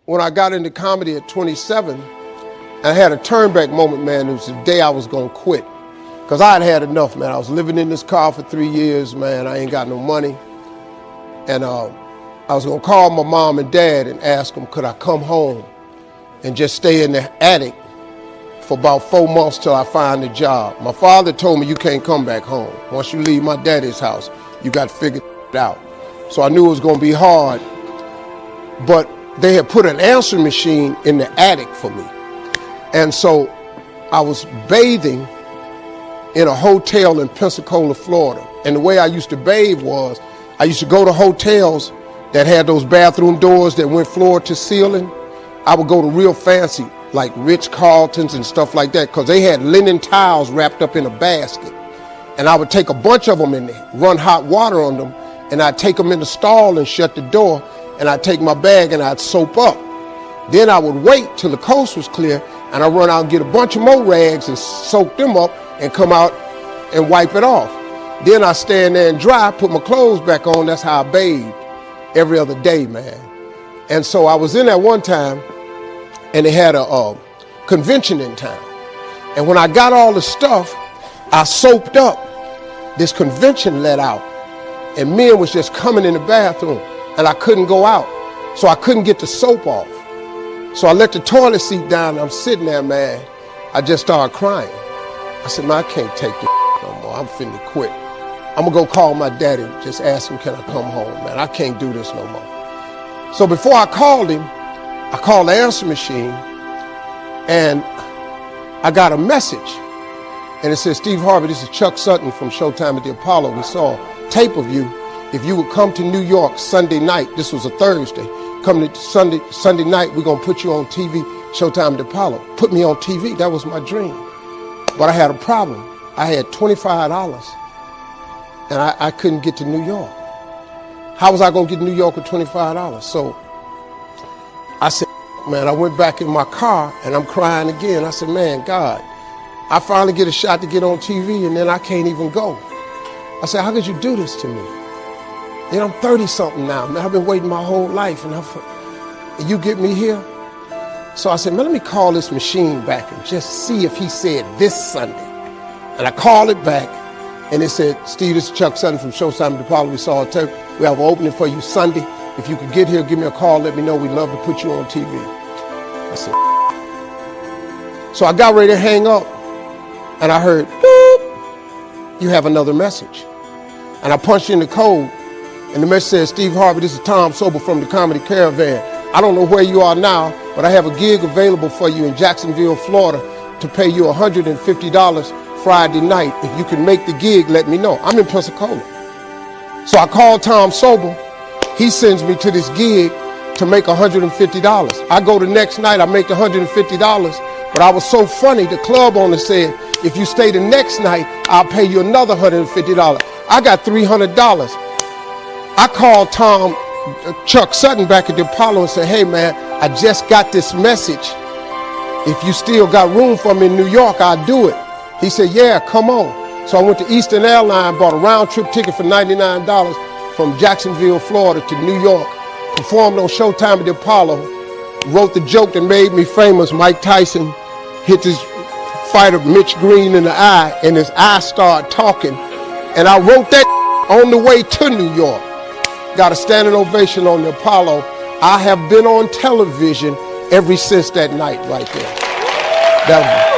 when I got into comedy at 27, I had a turnback moment, man. It was the day I was gonna quit. Cause I had had enough, man. I was living in this car for 3 years, man. I ain't got no money. And I was gonna call my mom and dad and ask them, could I come home and just stay in the attic for about 4 months till I find a job. My father told me, you can't come back home. Once you leave my daddy's house, you got to figure it out. So I knew it was gonna be hard, but they had put an answering machine in the attic for me. And so I was bathing in a hotel in Pensacola, Florida. And the way I used to bathe was, I used to go to hotels that had those bathroom doors that went floor to ceiling. I would go to real fancy, like Ritz-Carltons and stuff like that, because they had linen towels wrapped up in a basket. And I would take a bunch of them and run hot water on them, and I'd take them in the stall and shut the door, and I'd take my bag and I'd soap up. Then I would wait till the coast was clear, and I'd run out and get a bunch of more rags and soak them up and come out and wipe it off. Then I stand there and dry, put my clothes back on. That's how I bathed every other day, man. And so I was in there one time, and they had a convention in town. And when I got all the stuff, I soaped up. This convention let out, and men was just coming in the bathroom, and I couldn't go out, so I couldn't get the soap off. So I let the toilet seat down, and I'm sitting there, man. I just started crying. I said, man, I can't take this no more. I'm finna quit. I'm gonna go call my daddy, just ask him, can I come home, man? I can't do this no more. So before I called him, I called the answer machine, and I got a message. And it said, Steve Harvey, this is Chuck Sutton from Showtime at the Apollo. We saw a tape of you. If you would come to New York Sunday night, this was a Thursday, come to Sunday night, we're gonna put you on TV, Showtime at the Apollo. Put me on TV, that was my dream. But I had a problem. I had $25, and I couldn't get to New York. How was I gonna get to New York with $25? So I said, man, I went back in my car and I'm crying again. I said, man, God, I finally get a shot to get on TV and then I can't even go. I said, how could you do this to me? You know, I'm 30-something now, man. I've been waiting my whole life and you get me here? So I said, man, let me call this machine back and just see if he said this Sunday. And I called it back and it said, Steve, this is Chuck Sutton from Showtime at the Apollo. We saw a tape. We have an opening for you Sunday. If you could get here, give me a call, let me know. We'd love to put you on TV. I said, so I got ready to hang up, and I heard, boop, you have another message. And I punched in the code, and the message says, Steve Harvey, this is Tom Sobel from the Comedy Caravan. I don't know where you are now, but I have a gig available for you in Jacksonville, Florida, to pay you $150 Friday night. If you can make the gig, let me know. I'm in Pensacola. So I called Tom Sobel. He sends me to this gig to make $150. I go the next night, I make $150, but I was so funny, the club owner said, if you stay the next night, I'll pay you another $150. I got $300. I called Chuck Sutton back at the Apollo and said, hey man, I just got this message. If you still got room for me in New York, I'll do it. He said, yeah, come on. So I went to Eastern Airlines, bought a round trip ticket for $99 from Jacksonville, Florida to New York, performed on Showtime at the Apollo, wrote the joke that made me famous. Mike Tyson hit his fighter Mitch Green in the eye, and his eye started talking. And I wrote that on the way to New York. Got a standing ovation on the Apollo. I have been on television ever since that night right there. That was